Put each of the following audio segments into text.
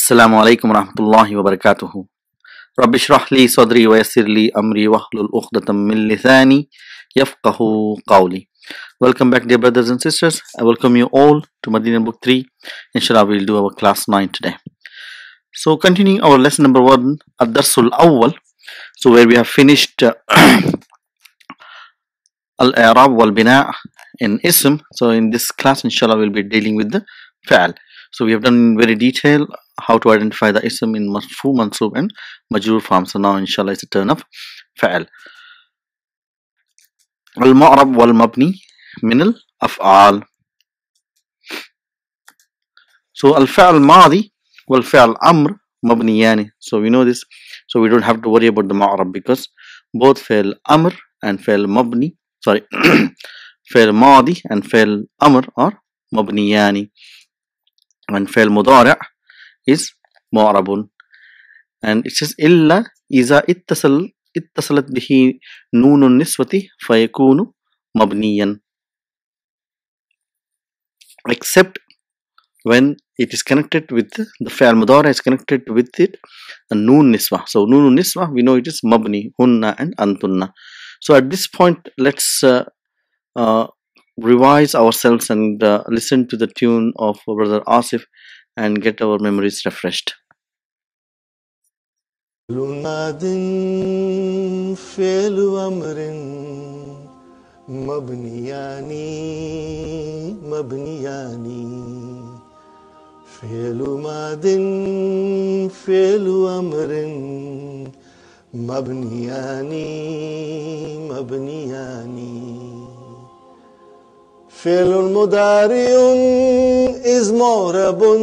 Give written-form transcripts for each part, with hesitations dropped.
Assalamu alaikum warahmatullahi wabarakatuh. Rabbi shrah li sadri wa yassir li amri wahlul uqdatam min lisani yafqahu qawli. Welcome back, dear brothers and sisters. I welcome you all to Madina Book 3. Inshallah, we'll do our class 9 today. So, continuing our lesson number 1, Ad-Darsul Awwal. So, where we have finished Al-I'rab wal-Bina' in Ism. So, in this class, inshallah, we'll be dealing with the Fa'al. So, we have done in very detail how to identify the Ism in Marfu, Mansub and Majroor form. So, now, inshallah, it's a turn of Fa'al. Al-Mu'rab wal-Mabni min al-Af'al. So, Al-Fa'al Madi wal-Fa'al Amr Mabniyani. So, we know this. So, we don't have to worry about the Mu'rab because both Fa'al Amr and Fa'al Mabni, Fa'al Madi and Fa'al Amr are Mabniyani. And Fa'al Mudari' is Mu'rabun. And it says Illa iza ittasalat bihi noonun niswati fayakunu mabniyan. Except when it is connected with the Fa'al Mudari' is connected with it a noon niswa. So noon niswa, we know it is mabni, hunna and antunna. So at this point, let's revise ourselves and listen to the tune of Brother Asif and get our memories refreshed. Lunadin fi'lu amrin mabniyani fi'lu madin fi'lu amrin mabniyani fi'lun mudari'un is mu'rabun.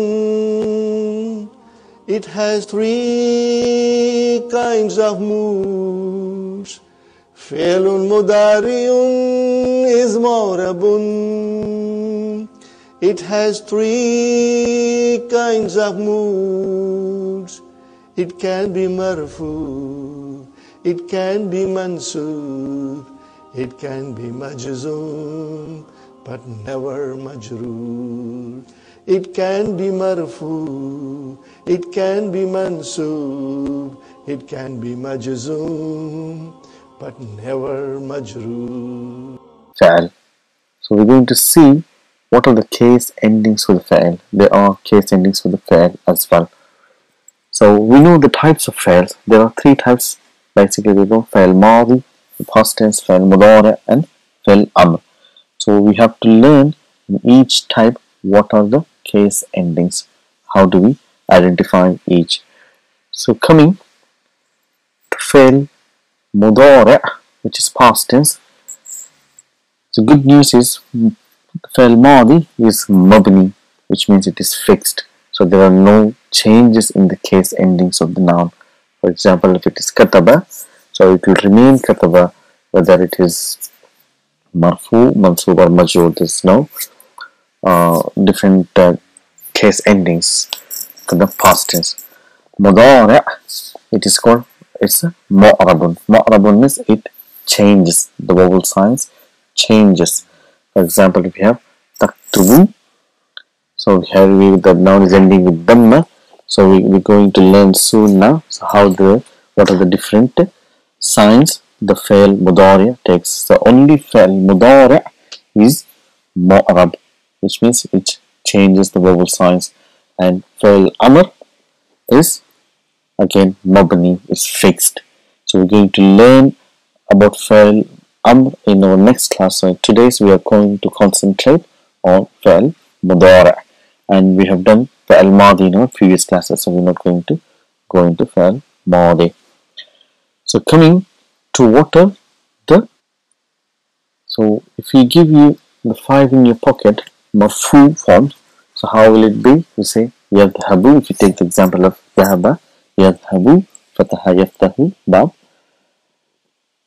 It has three kinds of moods. Fi'lun mudari'un is mu'rabun. It has three kinds of moods. It can be marfu, it can be mansub, it can be majzoom, but never majroor. It can be marfu, it can be mansub, it can be majzoom, but never majroor. Fa'al. So we're going to see what are the case endings for the fa'al. There are case endings for the fa'al as well. So we know the types of fa'als. There are three types. Basically, we know fa'al madi, the past tense, fa'al mudari, and fa'al amr. So we have to learn in each type what are the case endings. How do we identify each? So coming to fa'al mudari', which is past tense. The good news is fa'al madi is mabni, which means it is fixed. So there are no changes in the case endings of the noun. For example, if it is kataba, so it will remain kataba, whether it is marfu, mansub or majroor. There's no different case endings for the past tense. Mudari', it is called, it's a mu'rabun. Mu'rabun means it changes, the vowel signs changes. For example, if you have taktubu, so here the noun is ending with dhamma. So we're going to learn soon now. So what are the different signs the fa'al mudari' takes. So only fa'al mudari' is mu'rab, which means it changes the vowel signs, and fa'al amr is again mabni, is fixed. So we're going to learn about fa'al amr in our next class. So today's we are going to concentrate on fa'al mudari', and we have done fa'al madi in our previous classes, so we're not going to go into fa'al madi. So coming to what are the, so if we give you the 5 in your pocket marfu forms, so how will it be? You say yadhabu. If you take the example of dhahaba, yadhabu, fataha yaftahu, bab,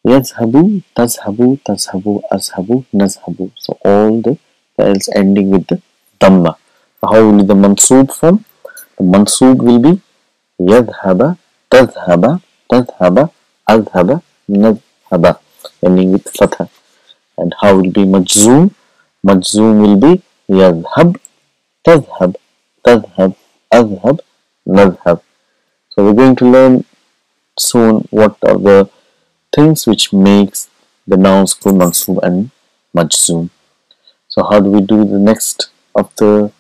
yadhabu, tazhabu, azhabu, nazhabu. So all the fa'als ending with the dhamma. How will the mansub form? The mansub will be yadhaba, tadhaba, azhaba, nadhaba, ending with fatha. And how will be majzoom? Majzoom will be yadhab, tadhab, azhab, nadhhab. So we're going to learn soon what are the things which makes the nouns go mansoob and majzoom. So how do we do the next of the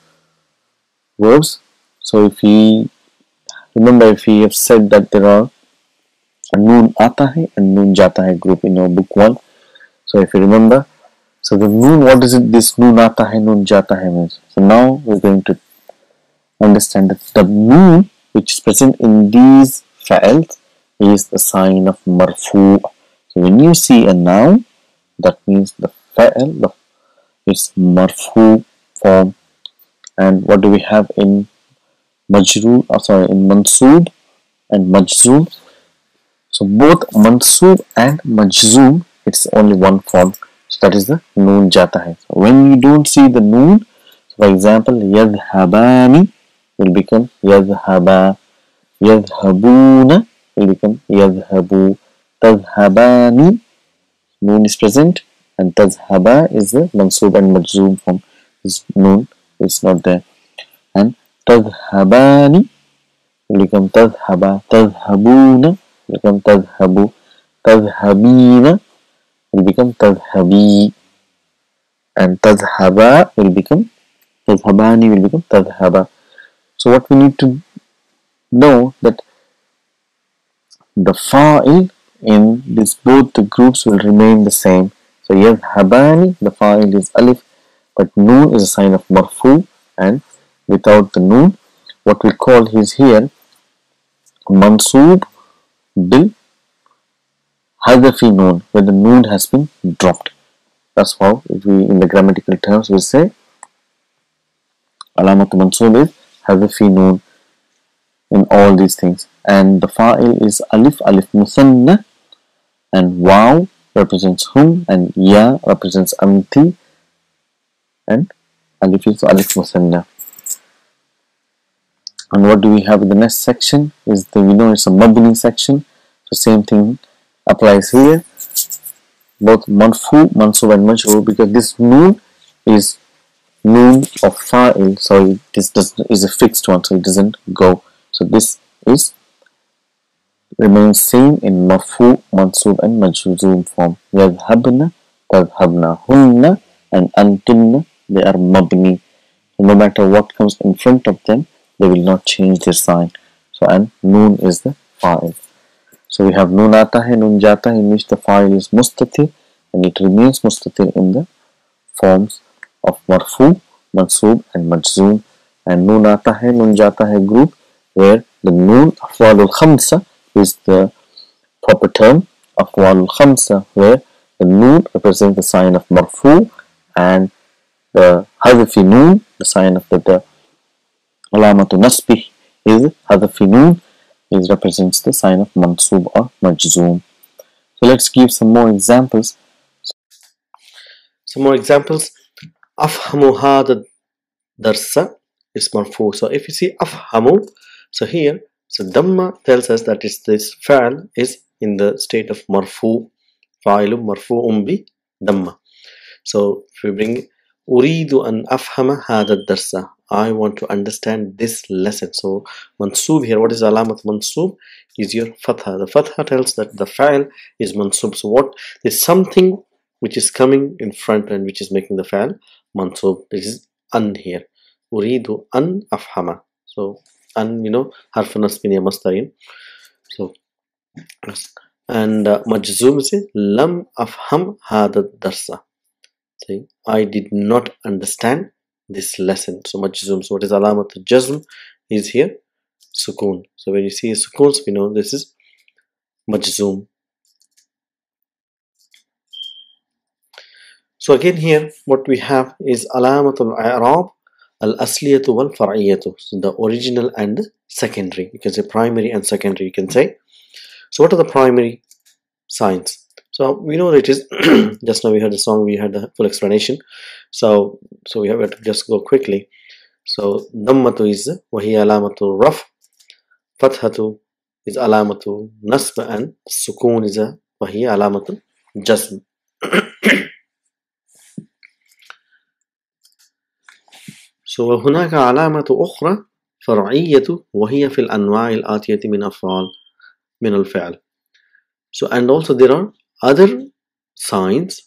verbs? So if we remember, if we have said that there are noon aata hai and noon jata hai group in our book 1. So if you remember, so the noon, what is it this noon aata hai, noon jata hai means? So now we're going to understand that the noon which is present in these fi'als is the sign of marfu. So when you see a noun, that means the fa'il is marfu form. And what do we have in majroor, in mansoob and majzoom? So both mansoob and majzoom, it's only one form. So that is the noon jata hai. So when you don't see the noon, so for example, yadhabani will become yadhaba, yadhabuna will become yadhabu, tadhabani, noon is present, and tadhaba is the mansoob and majzoom form. This noon is not there. And tadhabani will become tadhaba, tadhabuna will become tadhabu, tadhabina will become tadhabi, and tadhaba will become tadhabani will become tadhaba. So what we need to know that the fa'il in this both the groups will remain the same. So yadhabani, the fa'il is alif, but noon is a sign of marfu, and without the noon, what we call is here mansoob bil hadafi noon, where the noon has been dropped. That's how we, in the grammatical terms, we say alamat mansoob is hadafi noon in all these things. And the fa'il is alif, alif musanna, and waw represents hum, and ya represents anti, and alif is alif musanna. And what do we have in the next section is the, we know it's a mabni section, so same thing applies here, both marfu, mansoob and majroor, because this noon is noon of fa'il, so this is a fixed one, so it doesn't go. So this is remains same in marfu, mansoob and majzoom form. Yadhabna, tadhabna, hunna and antunna, they are mabni. No matter what comes in front of them, they will not change their sign. So and noon is the fa'il. So we have noon aata hai, noon jata hai, in which the fa'il is mustatir, and it remains mustatir in the forms of marfu, mansoob and majzoom. And noon aata hai, noon jata hai group, where the noon afwalul khamsa is the proper term, afwalul khamsa, where the noon represents the sign of marfu, and the hadafi noon, the sign of the alamatu nasbih is hadafi noon, is represents the sign of mansoob or majzoom. So let's give some more examples. Some more examples. Afhamu hada darsa is marfu. So if you see afhamu, so here, so damma tells us that this fa'al is in the state of marfu, fa'ilum marfu'um bi damma. So if we bring uridu an afhama hada darsa, I want to understand this lesson. So mansoob here, what is alamat mansoob? Is your fatha. The fatha tells that the fa'al is mansoob. So what is something which is coming in front and which is making the fa'al mansoob? This is an here. Uridu an afhama. So an, you know, harf nasbin ya mastarin. So and majzoom is lam afham hada darsa. See, I did not understand this lesson. So majzoom. So what is alamat jazm is here sukoon. So when you see sukoons, we know this is majzoom. So again here what we have is alamatul i'rab al-asliyatu wal far'iyatu. So the original and the secondary. You can say primary and secondary, you can say. So what are the primary signs? So we know that it is just now we heard the song, we had the full explanation. So we have to just go quickly. So dammatu is wahiya alamatu raf, fathatu is alamatu nasb, and sukoon is wahiya alamatu jazm. So هناك علامة أخرى فرعية وهي في الأنواع الآتية من أفعال من الفعل. So and also there are other signs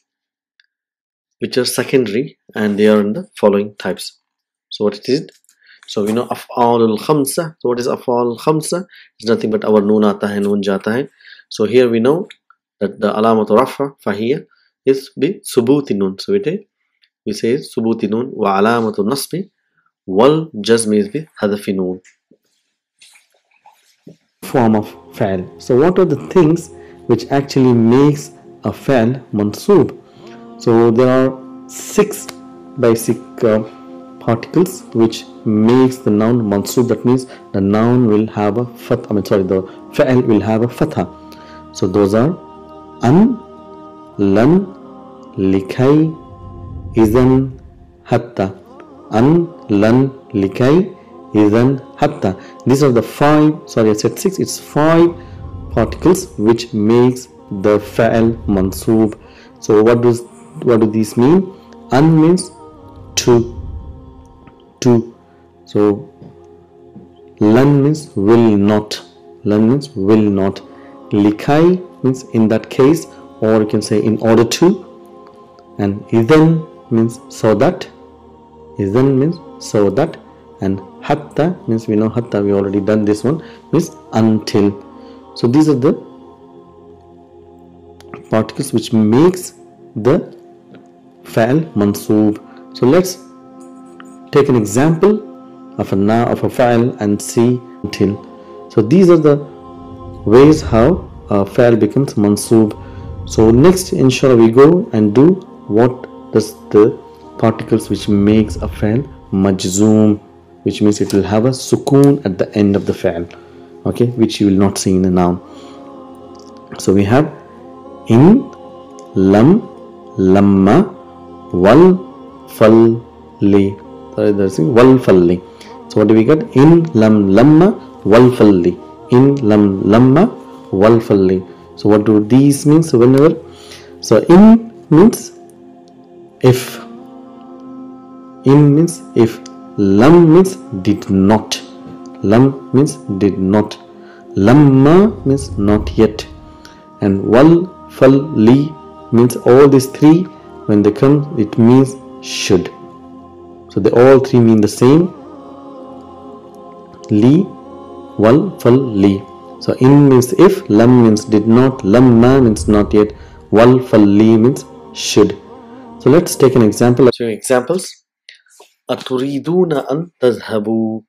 which are secondary and they are in the following types. So what it is? So we know أفعال الخمسة. So what is أفعال الخمسة? It's nothing but our نون آتا है نون जाता है. So here we know that the علامة رفع فهي is بثبوت النون. So we say ثبوت النون وعلامة النصب والجزم is بحذف النون. Form of فعل. So what are the things which actually makes a فعل منصوب? So there are 6 basic particles which makes the noun mansub. That means the noun will have a the fa'al will have a fatha. So those are an, lan, likay, izan, hatta. An, lan, likay, izan, hatta. These are the 5, sorry I said 6, it's 5 particles which makes the fa'al mansub. So what do these mean? An means to. So lan means will not. Lan means will not. Likai means in that case, or you can say in order to. And idhan means so that. Idhan means so that. And hatta means, we know hatta, we already done this one, means until. So these are the particles which makes the fa'al mansoob. So let's take an example of a fa'al and see until. So these are the ways how a fa'al becomes mansoob. So next inshallah we go and do what does the particles which makes a fa'al majzoom, which means it will have a sukoon at the end of the fa'al, okay, which you will not see in the noun. So we have in, lam, lamma, wal, fal, li. Wal falli. So what do we get? In, lam, lamma, wal falli. In, lam, lamma, wal falli. So what do these mean? So whenever, so in means if. In means if. Lam means did not. Lam means did not. Lamma means not yet. And wal falli means all these 3 when they come it means should. So they all 3 mean the same. Li, wal, fal, li. So in means if, lam means did not, lamma means not yet, wal, fal, li means should. So let's take an example. So examples. Aturiduna an tadhhabu.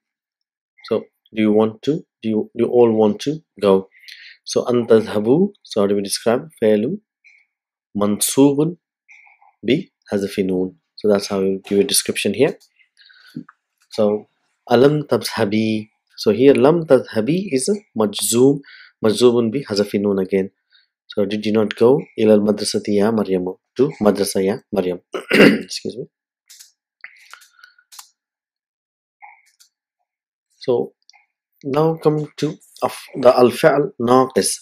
So do you want to? Do you all want to go? So an tadhhabu. So how do we describe? Fa'lu mansubun bi hazfi noon. So that's how we give a description here. So alam tadhhabi. So here lam tadhhabi is majzoom, majzoobun bi hazfi noon again. So did you not go ila al madrasati ya Maryam, to madrasa ya Maryam? Excuse me. So now come to the al-fi'l naqis.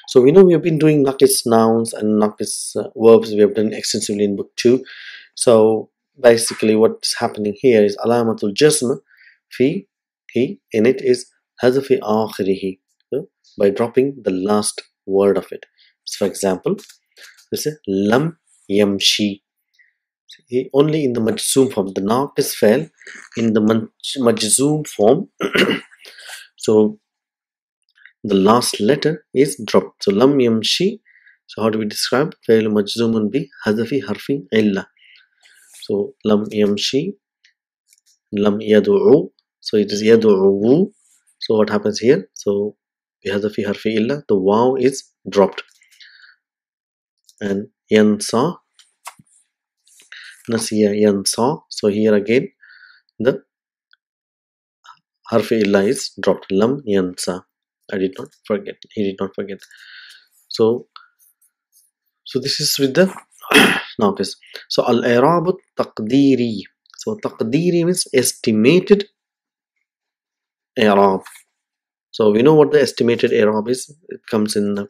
So we know we have been doing naqis nouns and naqis verbs. We have done extensively in book 2. So basically what's happening here is alamatul jazm fi he, in it is hazfi akhirihi, by dropping the last word of it. So for example, we say lam yamshi. Only in the majzoom form, the naqis fa'il in the majzoom form. So the last letter is dropped. So lam yamshi. So how do we describe? Fa'il majzoomun bi hazafi harfi illa. So lam yamshi, lam yadu'u. So it is yadu'u. So what happens here? So bi hazafi harfi illa, the waw is dropped. And yansa, nasiya yansa. So here again the harfi illa is dropped. Lam yansa. I did not forget. He did not forget. So this is with the naqis. So al-i'rab taqdiri. So taqdiri means estimated i'rab. So we know what the estimated i'rab is. It comes in the,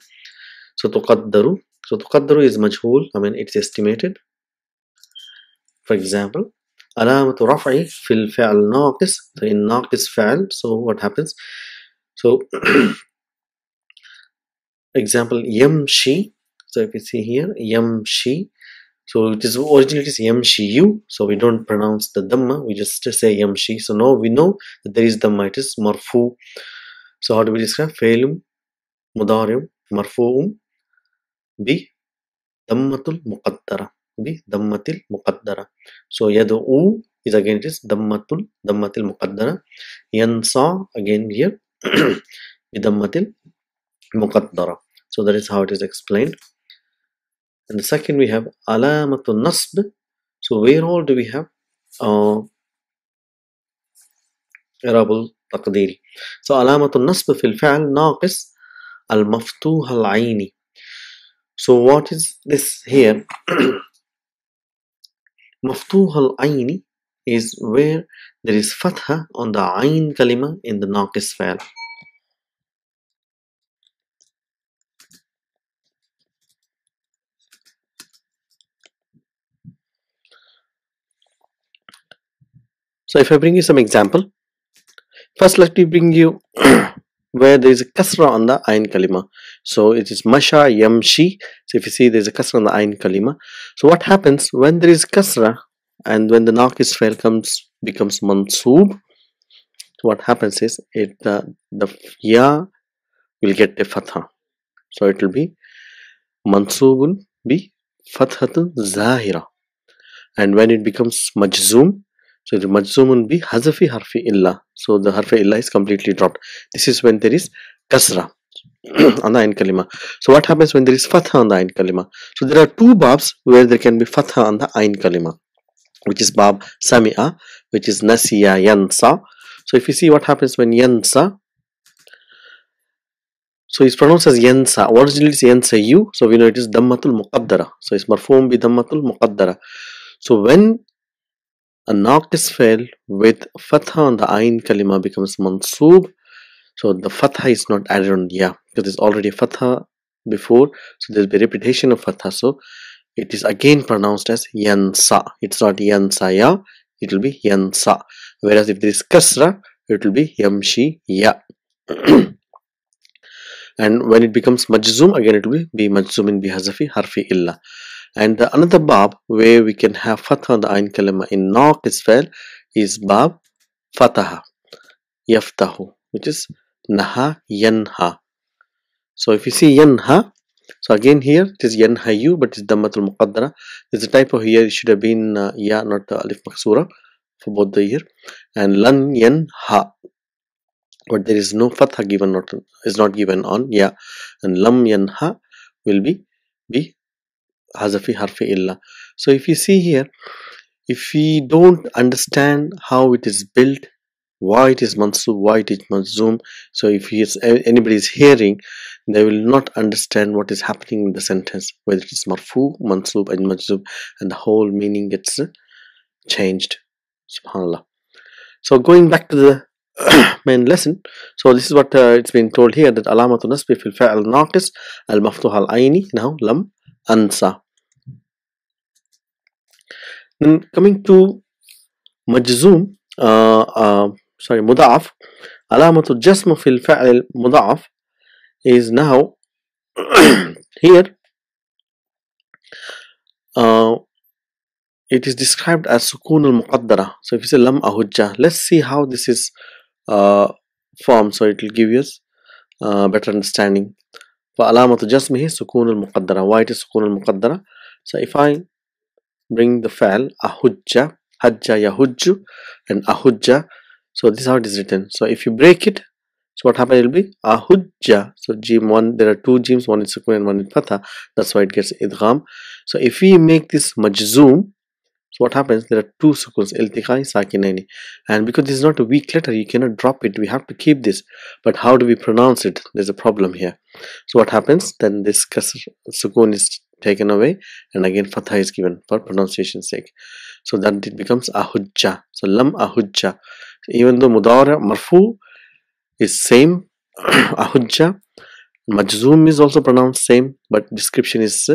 so tuqaddaru. So tuqaddaru is majhul. I mean it's estimated. For example, علامة رفعه في الفعل ناقص. So in ناقص فعل, so what happens? So example يمشي. So if you see here يمشي, so it is originally it is يمشي, so we don't pronounce the dhamma, we just say يمشي. So now we know that there is dhamma, it is marfu. So how do we describe? فعل مضارع مرفوع بضمة المقدرة, بضمة المقدرة. So يدعو is again it is ضمة المقدرة. ينسى again here بضمة المقدرة. So that is how it is explained. And the second we have علامة النصب. So where all do we have إعراب التقديري. So علامة النصب في الفعل ناقص المفتوح العين. So what is this here? مفتوح العين is where there is fatha on the ain kalima in the naqis fa'al. So if I bring you some example, first let me bring you where there is a kasra on the ain kalima. So it is masha yamshi. So if you see there is a kasra on the ain kalima. So what happens when there is kasra and when the naqis fa'al becomes mansoob? So what happens is the ya will get a fatha. So it will be mansoobun bi fathatun zahira. And when it becomes majzoom, so the majzoomun bi hazafi harfi illa. So the harfi illa is completely dropped. This is when there is kasra on the ain kalima. So what happens when there is fatha on the ain kalima? So there are two babs where there can be fatha on the ain kalima, which is bab sami'a, which is nasiya yansa. So if you see what happens when yansa, so it's pronounced as yansa. Originally it's yansayu, so we know it is dammatul muqaddara. So it's marfoom bi dammatul muqaddara. So when a naqis fa'al with fatha on the ain kalima becomes mansoob, so the fatha is not added on ya because there's already fatha before, so there'll be repetition of fatha. So it is again pronounced as yansa. It's not yansaya, it will be yansa. Whereas if there is kasra, it will be yamshi ya. And when it becomes majzoom, again it will be majzoomin bi hazafi harfi illa. And another bab where we can have fatha on the ain kalima in naqis fa'al is bab fataha yaftahu, which is naha yanha. So if you see yanha, so again here it is yanhayu, but it's dammatul muqaddara. There's a typo here, it should have been ya, not alif maksura for both the year. And lan yanha, but there is no fatha given, is not given on ya. And lam yanha will be hazafi harfi illa. So if you see here, if we don't understand how it is built, why it is mansoob, why it is mazzoom, so if anybody is hearing, they will not understand what is happening in the sentence, whether it is marfu, mansoob and mazzoom, and the whole meaning gets changed. Subhanallah. So going back to the main lesson, so this is what it's been told here, that alamatu nasbi fil fa'al naqis al maftuh al aini, now lam ansa. Then coming to majzoom, muda'af, alamatul jasm fil fa'al muda'af is now here it is described as sukun al muqaddara. So if you say lam ahujja, let's see how this is formed, so it will give us better understanding. For alamatul jasmihi sukun al muqaddara. Why it is sukun al muqaddara? So if I bring the fa'al ahujja, hajja yahujju, and ahujja, so this is how it is written. So if you break it, so what happens, it will be ahujja. So jim one, there are two jims, one is sukun and one is fatha, that's why it gets idgham. So if we make this majzoom, so what happens, there are two sukuns, iltiqai sakinaini, and because this is not a weak letter, you cannot drop it, we have to keep this. But how do we pronounce it? There's a problem here. So what happens, then this sukun is taken away, and again fatha is given for pronunciation's sake, so that it becomes ahujja. So lam ahujja, even though mudawara marfu is same, ahujja, majzoom is also pronounced same, but description is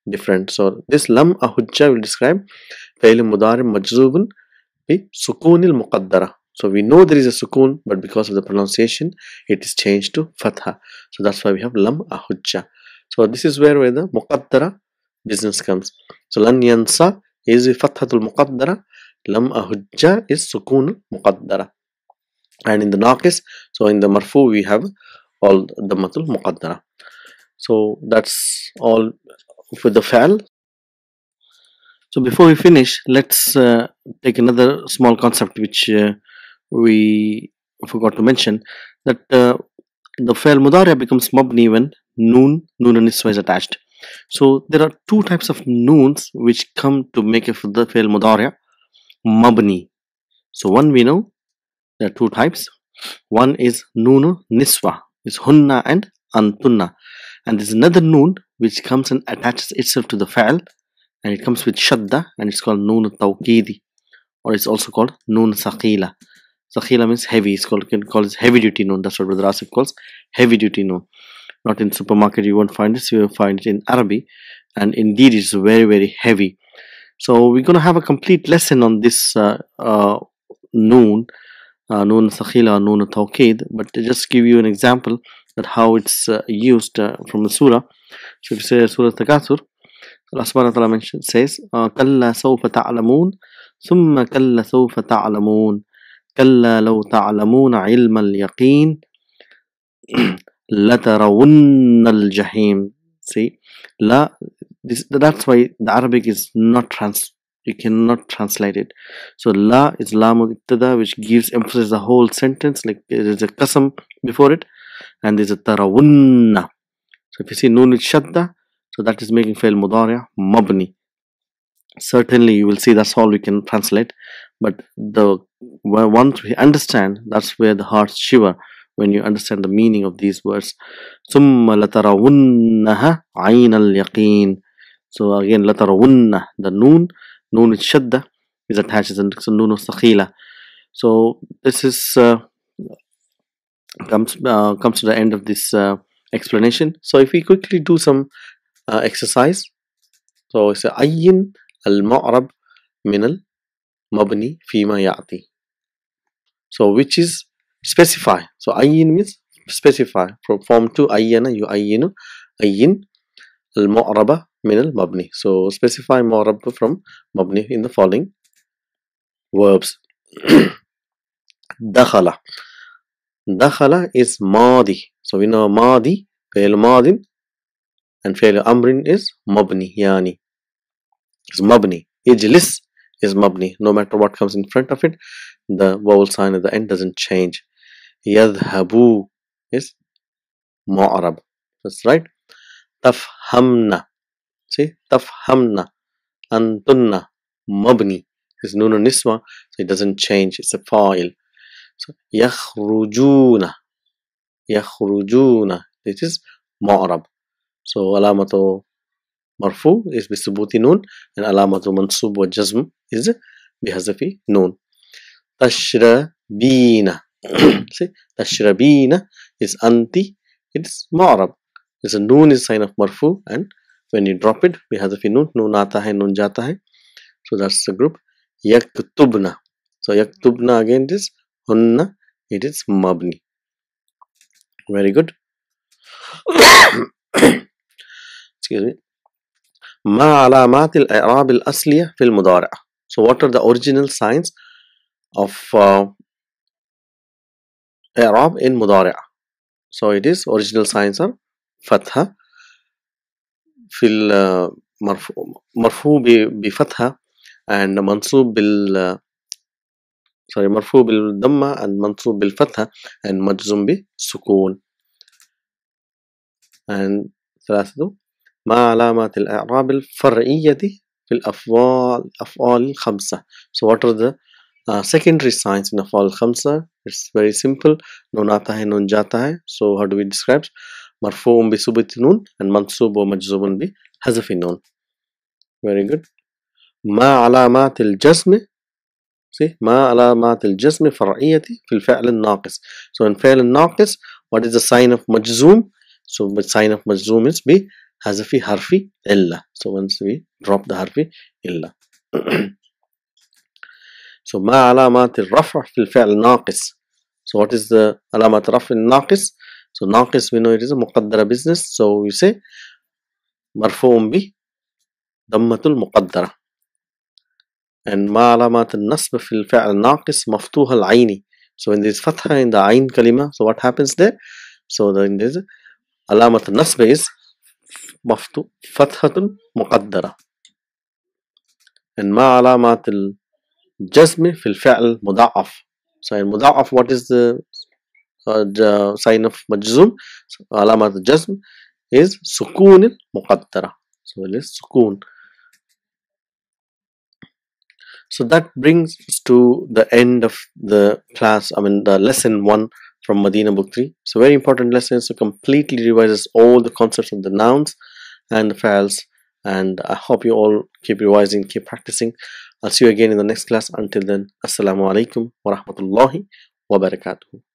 different. So this lam ahujja will describe فعل مضارع مجزوم بسكون المقدرة. So we know there is a sukun, but because of the pronunciation, it is changed to fatha. So that's why we have lam ahujja. So this is where the muqaddara business comes. So lan yansa is fathatul muqaddara, lam ahujja is sukun muqaddara. And in the naqis, so in the marfu we have all dammatul muqaddara. So that's all for the fa'al. So before we finish, let's take another small concept which we forgot to mention, that the fa'al mudari becomes mabni when noon and niswa is attached. So there are two types of noons which come to make the fa'al mudari mabni. So one we know there are two types. One is noon niswa, is hunna and antunna, and there's another noon which comes and attaches itself to the fa'al, and it comes with shadda, and it's called noon tawqidi, or it's also called noon saqila. Saqila means heavy. It's called, can call it heavy duty noon. That's what Brother Asif calls heavy duty noon. Not in supermarket you won't find this, you will find it in Arabic, and indeed it's very, very heavy. So we're going to have a complete lesson on this noon saqila or noon tawqid, but to just give you an example that how it's used from the surah. So if you say Surah Takathur, Allah subhanahu wa ta'ala says kalla sawfa ta'lamun thumma kalla sawfa ta'lamun kalla law ta'lamuna ilma al-yaqeen latarawunna al-jahim. See, la, that's why the Arabic is not you cannot translate it. So la is lamul ibtada, which gives emphasis the whole sentence, like there is a qasam before it, and there's a tarawunna. So if you see noon with shadda, so that is making fa'il mudari mabni. Certainly you will see that's all we can translate, but once we understand, that's where the hearts shiver when you understand the meaning of these words. Summa latarawunnaha ayn al-yaqeen. So again, latarawunna, the noon with shadda is attached, and it's a noon saqila. So this is comes to the end of this explanation. So if we quickly do some exercise. So it's ayyin al-mu'rab min al-mabni fima ya'ti. So which is specify. So ayyin means specify. From form 2 ayyana, you ayyinu, ayyin al-mu'raba min al-mabni. So specify mu'rab from mabni in the following verbs. Dakhala. Dakhala is madi. So we know madi, fi'l madin, and fi'l amrin is mabni, yani is mabni. Ijlis is mabni. No matter what comes in front of it, the vowel sign at the end doesn't change. Yadhabu is mu'arab. That's right. Tafhamna. See, tafhamna. Antunna mabni is nun niswa, so it doesn't change. It's a fa'il. So yakhrujuna. Yakhrujuna. This is mu'arab. So alamatu marfu is bisubuti noon, and alamatu mansub wa jazm is bihazafi noon. Tashrabina. See, tashrabina is anti, it's mu'arab. It's a noon is sign of marfu, and when you drop it bihazafi noon, noon aata hai, noon jata hai. So that's the group. Yaktubna. So yaktubna again is hunna, it is mabni. Very good. Excuse me. ما علامات الإعراب الأصلية في المضارع. So what are the original signs of إعراب in مضارع? So it is original signs are فتحة في مرفوع بفتحة and منصوب مرفوع بالضمة and منصوب بالفتحة and مجزوم بالسكون. and ثلاثة ما علامات الإعراب الفرعية في الأفعال الخمسة. So what are the secondary signs in أفعال الخمسة? It's very simple. نون آتا है, نون جاتا है. So how do we describe? مرفوع بثبوت نون and منصوب ومجزوم بحذف النون. Very good. ما علامات الجزم. See, ما علامات الجزم فرعية في الفعل الناقص. So in فعل الناقص, what is the sign of مجزوم? So the sign of مجزوم is بحذف حرف إلا. So once we drop the حرف إلا. So ما علامات الرفع في الفعل الناقص. So what is the علامات الرفع الناقص? So ناقص we know it is a مقدرة business. So we say مرفوع به ضمة المقدرة. And ما علامات النصب في الفعل الناقص مفتوح العين. So when there is fatha in the عين كلمة, so what happens there? So then there is علامة النصب is فتحة مقدرة. And ما علامات الجزم في الفعل مضاعف. So in مضاعف, what is the sign of مجزوم? So علامة الجزم is سكون المقدرة. So it is سكون. So that brings us to the end of the class, the lesson 1 from Medina Book 3. It's a very important lesson. So completely revises all the concepts of the nouns and the fi'ls. And I hope you all keep revising, keep practicing. I'll see you again in the next class. Until then, Assalamu alaikum wa rahmatullahi wa barakatuh.